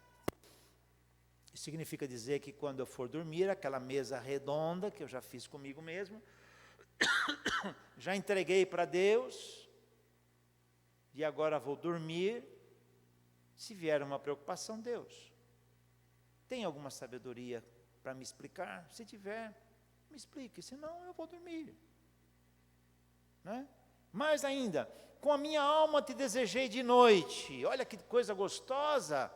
Isso significa dizer que quando eu for dormir, aquela mesa redonda que eu já fiz comigo mesmo, já entreguei para Deus, e agora vou dormir. Se vier uma preocupação, Deus, tem alguma sabedoria para me explicar? Se tiver, me explique, senão eu vou dormir. Né? Mais ainda, com a minha alma te desejei de noite. Olha que coisa gostosa.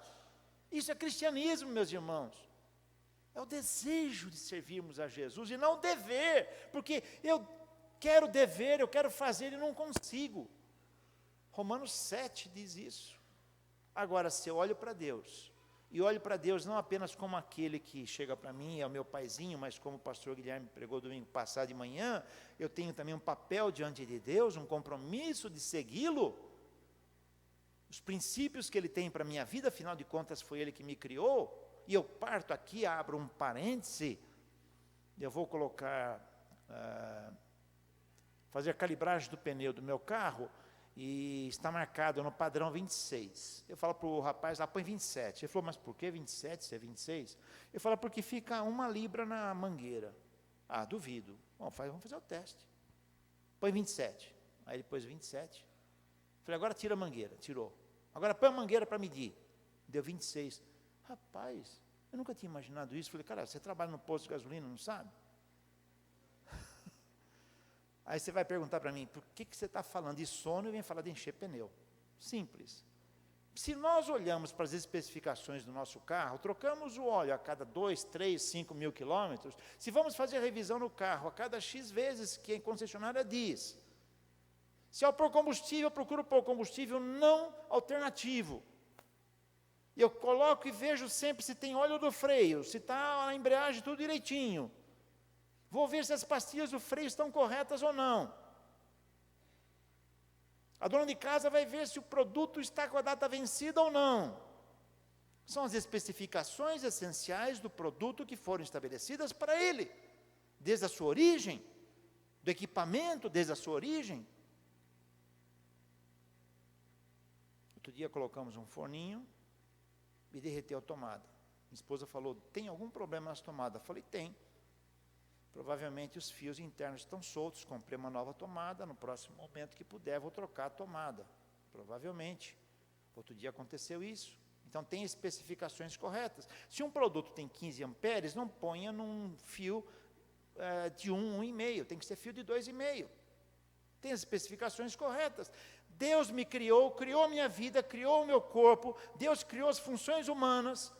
Isso é cristianismo, meus irmãos. É o desejo de servirmos a Jesus e não o dever, porque eu quero dever, eu quero fazer e não consigo. Romanos 7 diz isso. Agora, se eu olho para Deus, e olho para Deus não apenas como aquele que chega para mim, é o meu paizinho, mas como o pastor Guilherme pregou domingo passado de manhã, eu tenho também um papel diante de Deus, um compromisso de segui-lo. Os princípios que Ele tem para a minha vida, afinal de contas foi Ele que me criou, e eu parto aqui, abro um parêntese, eu vou colocar, fazer a calibragem do pneu do meu carro, e está marcado no padrão 26. Eu falo para o rapaz lá, põe 27. Ele falou, mas por que 27, se é 26? Eu falo, porque fica 1 libra na mangueira. Ah, duvido. Bom, vamos fazer o teste. Põe 27. Aí ele pôs 27. Falei, agora tira a mangueira. Tirou. Agora põe a mangueira para medir. Deu 26. Rapaz, eu nunca tinha imaginado isso. Falei, cara, você trabalha no posto de gasolina, não sabe? Aí você vai perguntar para mim, por que você está falando de sono e vem falar de encher pneu? Simples. Se nós olhamos para as especificações do nosso carro, trocamos o óleo a cada 2, 3, 5 mil quilômetros, se vamos fazer a revisão no carro a cada X vezes que a concessionária diz, se ao pôr combustível, eu procuro pôr combustível não alternativo. E eu coloco e vejo sempre se tem óleo do freio, se está a embreagem tudo direitinho. Vou ver se as pastilhas do freio estão corretas ou não. A dona de casa vai ver se o produto está com a data vencida ou não. São as especificações essenciais do produto que foram estabelecidas para ele, desde a sua origem, do equipamento, desde a sua origem. Outro dia colocamos um forninho e derreteu a tomada. Minha esposa falou, tem algum problema nas tomadas? Eu falei, tem. Provavelmente os fios internos estão soltos, comprei uma nova tomada, no próximo momento que puder vou trocar a tomada, provavelmente. Outro dia aconteceu isso. Então tem especificações corretas. Se um produto tem 15 amperes, não ponha num fio de 1,5, tem que ser fio de 2,5. Tem as especificações corretas. Deus me criou, criou a minha vida, criou o meu corpo, Deus criou as funções humanas,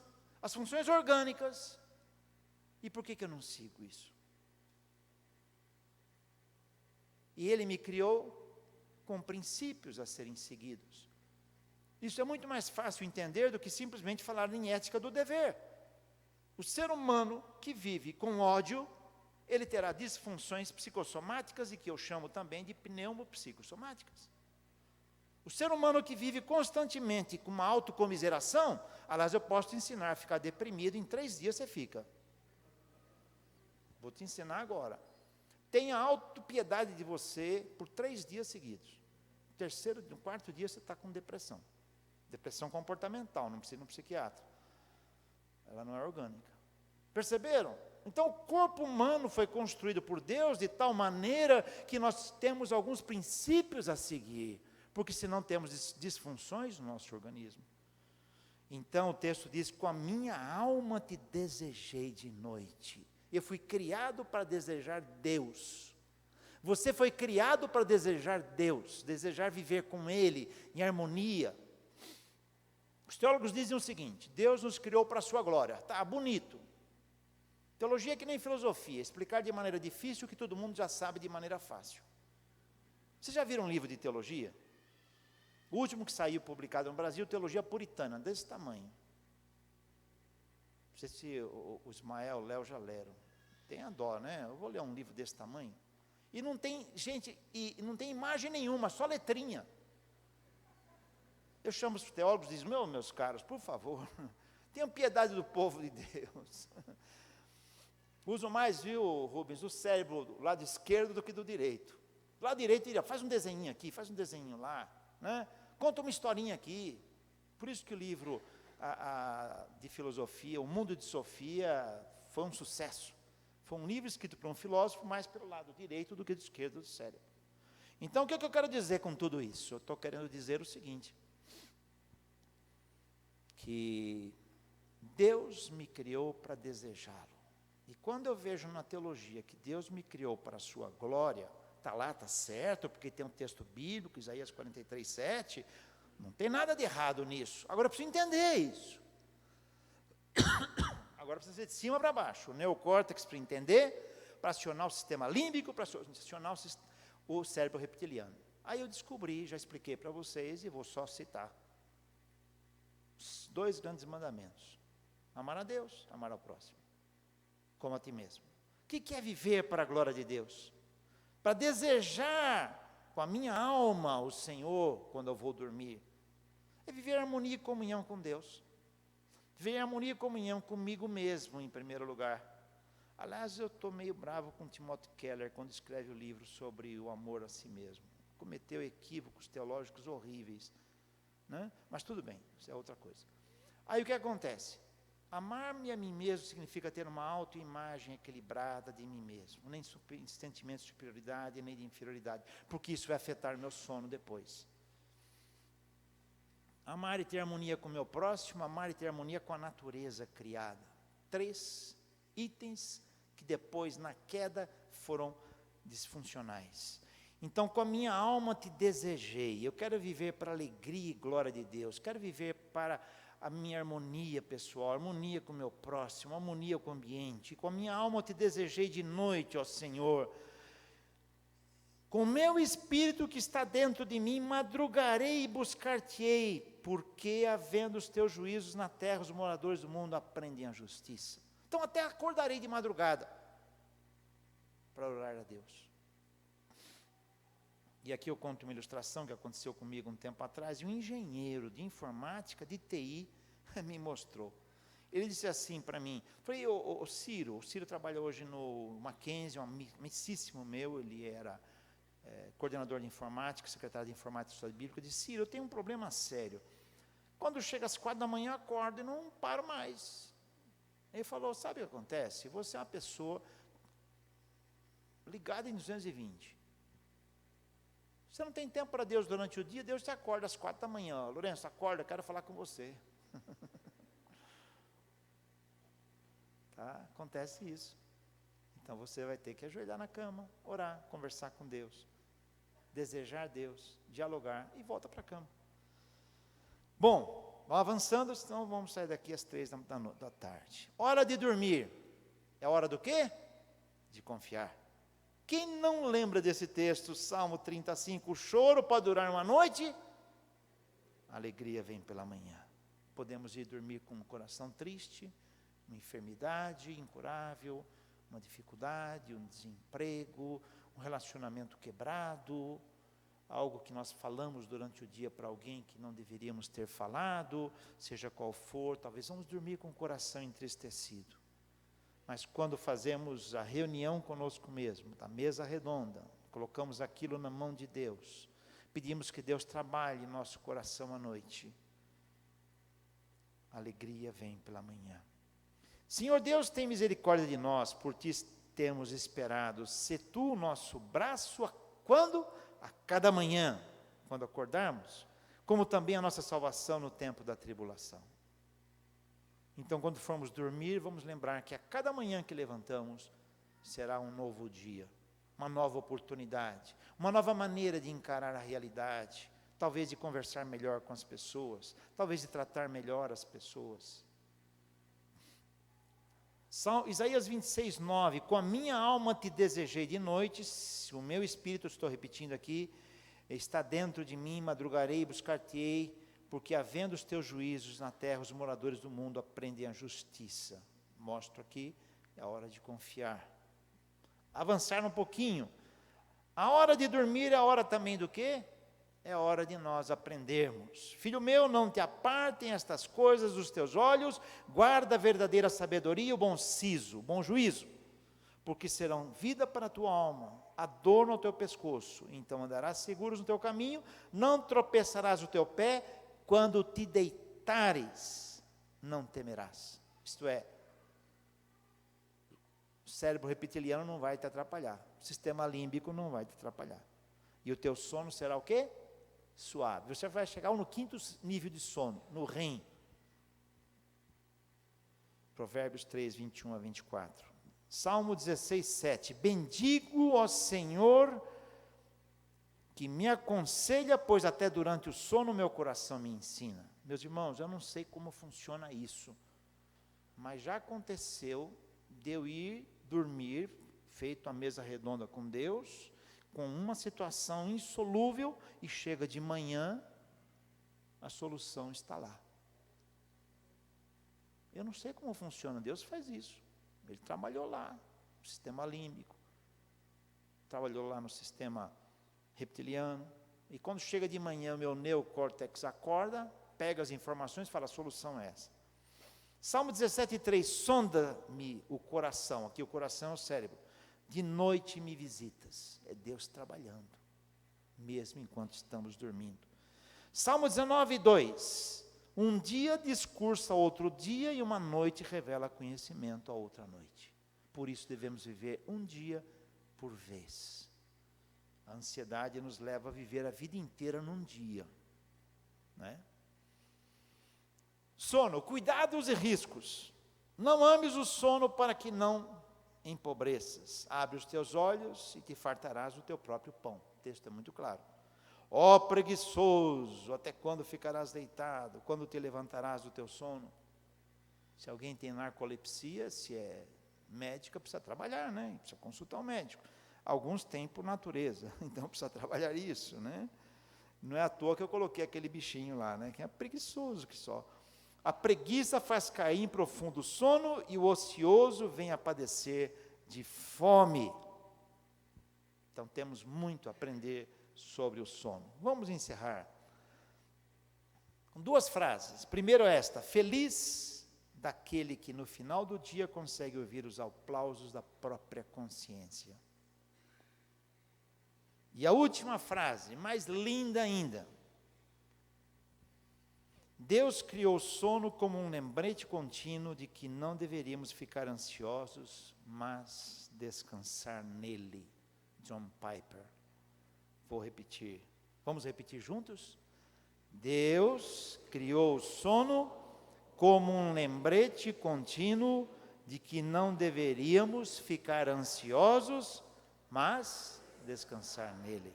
as funções orgânicas. E por que eu não sigo isso? E Ele me criou com princípios a serem seguidos. Isso é muito mais fácil entender do que simplesmente falar em ética do dever. O ser humano que vive com ódio, ele terá disfunções psicossomáticas e que eu chamo também de pneumopsicossomáticas. O ser humano que vive constantemente com uma autocomiseração, aliás, eu posso te ensinar a ficar deprimido, em 3 dias você fica. Vou te ensinar agora. Tenha autopiedade de você por 3 dias seguidos. No 4º dia você está com depressão. Depressão comportamental, não precisa ir no psiquiatra. Ela não é orgânica. Perceberam? Então o corpo humano foi construído por Deus de tal maneira que nós temos alguns princípios a seguir, porque senão temos disfunções no nosso organismo. Então o texto diz, com a minha alma te desejei de noite. Eu fui criado para desejar Deus. Você foi criado para desejar Deus, desejar viver com Ele, em harmonia. Os teólogos dizem o seguinte, Deus nos criou para a sua glória. Tá, bonito. Teologia é que nem filosofia, explicar de maneira difícil o que todo mundo já sabe de maneira fácil. Vocês já viram um livro de teologia? O último que saiu publicado no Brasil, Teologia Puritana, desse tamanho. Não sei se o Ismael, o Léo já leram. Tem a dó, né? Eu vou ler um livro desse tamanho. E não tem, gente, não tem imagem nenhuma, só letrinha. Eu chamo os teólogos e digo, meus caros, por favor, tenham piedade do povo de Deus. Uso mais, viu, Rubens, o cérebro do lado esquerdo do que do direito. Do lado direito diria, faz um desenho aqui, faz um desenho lá, né? Conta uma historinha aqui. Por isso que o livro de filosofia, O Mundo de Sofia, foi um sucesso. Foi um livro escrito por um filósofo, mais pelo lado direito do que do esquerdo do cérebro. Então, o que eu quero dizer com tudo isso? Eu estou querendo dizer o seguinte, que Deus me criou para desejá-lo. E quando eu vejo na teologia que Deus me criou para a sua glória, está lá, está certo, porque tem um texto bíblico, Isaías 43, 7, não tem nada de errado nisso. Agora eu preciso entender isso. Agora precisa ser de cima para baixo, o neocórtex para entender, para acionar o sistema límbico, para acionar o cérebro reptiliano. Aí eu descobri, já expliquei para vocês, e vou só citar os 2 grandes mandamentos: amar a Deus, amar ao próximo, como a ti mesmo. O que é viver para a glória de Deus? Para desejar com a minha alma o Senhor quando eu vou dormir. É viver em harmonia e comunhão com Deus. Viver em harmonia e comunhão comigo mesmo, em primeiro lugar. Aliás, eu estou meio bravo com Timothy Keller, quando escreve o livro sobre o amor a si mesmo. Cometeu equívocos teológicos horríveis, né? Mas tudo bem, isso é outra coisa. Aí o que acontece? Amar-me a mim mesmo significa ter uma autoimagem equilibrada de mim mesmo, nem sentimento de superioridade, nem de inferioridade, porque isso vai afetar meu sono depois. Amar e ter harmonia com o meu próximo, amar e ter harmonia com a natureza criada. 3 itens que depois, na queda, foram disfuncionais. Então, com a minha alma te desejei, eu quero viver para a alegria e glória de Deus, quero viver para a minha harmonia pessoal, harmonia com o meu próximo, harmonia com o ambiente. Com a minha alma eu te desejei de noite, ó Senhor. Com o meu espírito que está dentro de mim, madrugarei e buscar-te-ei, porque, havendo os teus juízos na terra, os moradores do mundo aprendem a justiça. Então, até acordarei de madrugada para orar a Deus. E aqui eu conto uma ilustração que aconteceu comigo um tempo atrás, e um engenheiro de informática, de TI, me mostrou. Ele disse assim para mim, falei, o Ciro trabalha hoje no Mackenzie, um amicíssimo meu, ele era coordenador de informática, secretário de informática e história bíblica. Eu disse, Ciro, eu tenho um problema sério. Quando chega às 4 da manhã, eu acordo e não paro mais. Ele falou, sabe o que acontece? Você é uma pessoa ligada em 220. Você não tem tempo para Deus durante o dia, Deus te acorda às 4 da manhã. Lourenço, acorda, eu quero falar com você. Tá? Acontece isso. Então você vai ter que ajoelhar na cama, orar, conversar com Deus, desejar Deus, dialogar e volta para a cama. Bom, vamos avançando, senão vamos sair daqui às 3 da tarde. Hora de dormir. É hora do quê? De confiar. Quem não lembra desse texto, Salmo 35, o choro pode durar uma noite, a alegria vem pela manhã. Podemos ir dormir com um coração triste, uma enfermidade incurável, uma dificuldade, um desemprego, um relacionamento quebrado, algo que nós falamos durante o dia para alguém que não deveríamos ter falado, seja qual for, talvez vamos dormir com o coração entristecido. Mas quando fazemos a reunião conosco mesmo, da mesa redonda, colocamos aquilo na mão de Deus, pedimos que Deus trabalhe em nosso coração à noite, a alegria vem pela manhã. Senhor Deus, tem misericórdia de nós, por ti temos esperado, se tu o nosso braço, quando? A cada manhã, quando acordarmos, como também a nossa salvação no tempo da tribulação. Então, quando formos dormir, vamos lembrar que a cada manhã que levantamos, será um novo dia, uma nova oportunidade, uma nova maneira de encarar a realidade, talvez de conversar melhor com as pessoas, talvez de tratar melhor as pessoas. Isaías 26, 9, com a minha alma te desejei de noite, se o meu espírito, estou repetindo aqui, está dentro de mim, madrugarei, buscar-te-ei, porque havendo os teus juízos na terra, os moradores do mundo aprendem a justiça. Mostro aqui, é a hora de confiar. Avançar um pouquinho. A hora de dormir é a hora também do quê? É a hora de nós aprendermos. Filho meu, não te apartem estas coisas dos teus olhos, guarda a verdadeira sabedoria e o bom siso, o bom juízo, porque serão vida para a tua alma, adorno ao teu pescoço, então andarás seguros no teu caminho, não tropeçarás o teu pé, quando te deitares, não temerás. Isto é, o cérebro reptiliano não vai te atrapalhar, o sistema límbico não vai te atrapalhar, e o teu sono será o quê? Suave. Você vai chegar no 5º nível de sono, no REM. Provérbios 3, 21 a 24. Salmo 16, 7. Bendigo ao Senhor que me aconselha, pois até durante o sono meu coração me ensina. Meus irmãos, eu não sei como funciona isso, mas já aconteceu de eu ir dormir, feito a mesa redonda com Deus, com uma situação insolúvel, e chega de manhã, a solução está lá. Eu não sei como funciona, Deus faz isso. Ele trabalhou lá, no sistema límbico, trabalhou lá no sistema reptiliano, e quando chega de manhã, o meu neocórtex acorda, pega as informações e fala, a solução é essa. Salmo 17,3, sonda-me o coração, aqui o coração é o cérebro, de noite me visitas, é Deus trabalhando, mesmo enquanto estamos dormindo. Salmo 19,2, um dia discursa outro dia, e uma noite revela conhecimento a outra noite. Por isso devemos viver um dia por vez. A ansiedade nos leva a viver a vida inteira num dia, né? Sono, cuidados e riscos. Não ames o sono para que não empobreças. Abre os teus olhos e te fartarás do teu próprio pão. O texto é muito claro. Ó preguiçoso, até quando ficarás deitado? Quando te levantarás do teu sono? Se alguém tem narcolepsia, se é médica, precisa trabalhar, né? Precisa consultar o médico. Alguns têm por natureza, então precisa trabalhar isso, né? Não é à toa que eu coloquei aquele bichinho lá, né? Que é preguiçoso que só. A preguiça faz cair em profundo sono, e o ocioso vem a padecer de fome. Então temos muito a aprender sobre o sono. Vamos encerrar com duas frases. Primeiro esta: feliz daquele que no final do dia consegue ouvir os aplausos da própria consciência. E a última frase, mais linda ainda: Deus criou o sono como um lembrete contínuo de que não deveríamos ficar ansiosos, mas descansar nele. John Piper. Vou repetir. Vamos repetir juntos? Deus criou o sono como um lembrete contínuo de que não deveríamos ficar ansiosos, mas descansar nele.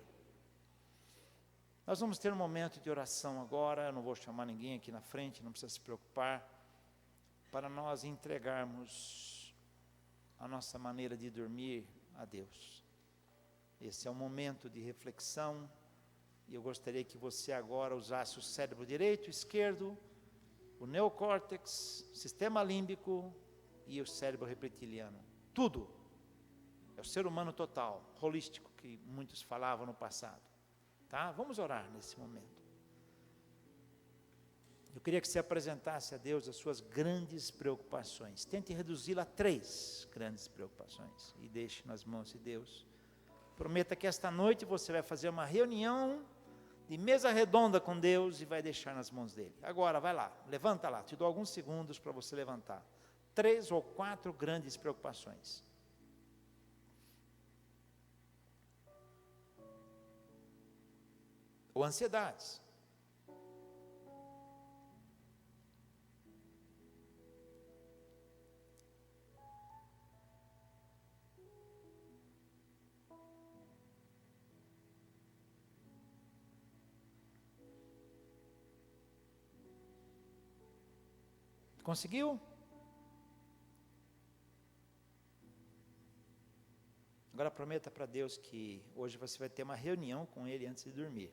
Nós vamos ter um momento de oração agora. Eu não vou chamar ninguém aqui na frente, não precisa se preocupar, para nós entregarmos a nossa maneira de dormir a Deus. Esse é um momento de reflexão, e eu gostaria que você agora usasse o cérebro direito, esquerdo, o neocórtex, o sistema límbico e o cérebro reptiliano. Tudo. É o ser humano total, holístico, que muitos falavam no passado. Tá? Vamos orar nesse momento. Eu queria que você apresentasse a Deus as suas grandes preocupações. Tente reduzi-la a 3 grandes preocupações e deixe nas mãos de Deus. Prometa que esta noite você vai fazer uma reunião de mesa redonda com Deus e vai deixar nas mãos dele. Agora, vai lá, levanta lá, te dou alguns segundos para você levantar. 3 ou 4 grandes preocupações. Ou ansiedades. Conseguiu? Agora prometa para Deus que hoje você vai ter uma reunião com Ele antes de dormir.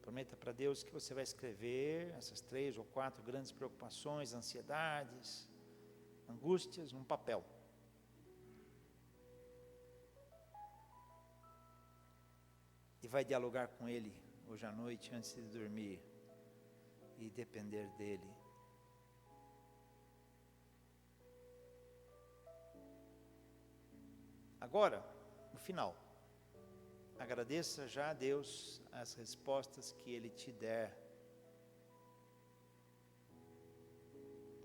Prometa para Deus que você vai escrever essas 3 ou 4 grandes preocupações, ansiedades, angústias, num papel. E vai dialogar com Ele hoje à noite antes de dormir e depender dEle. Agora, no final, agradeça já a Deus as respostas que Ele te der.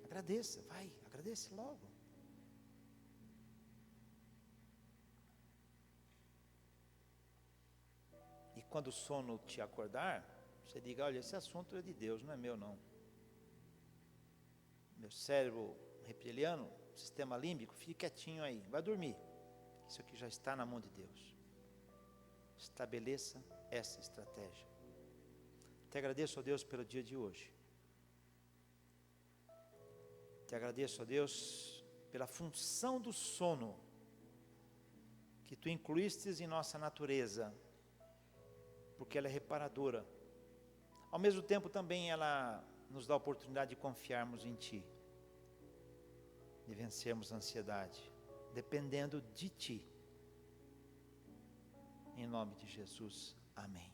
Agradeça, vai, agradece logo. E quando o sono te acordar, você diga, olha, esse assunto é de Deus, não é meu não. Meu cérebro reptiliano sistema límbico, fique quietinho aí, vai dormir. Isso aqui já está na mão de Deus. Estabeleça essa estratégia. Te agradeço, ó Deus, pelo dia de hoje. Te agradeço, ó Deus, pela função do sono que Tu incluístes em nossa natureza, porque ela é reparadora. Ao mesmo tempo também ela nos dá a oportunidade de confiarmos em Ti, de vencermos a ansiedade, dependendo de Ti. Em nome de Jesus, amém.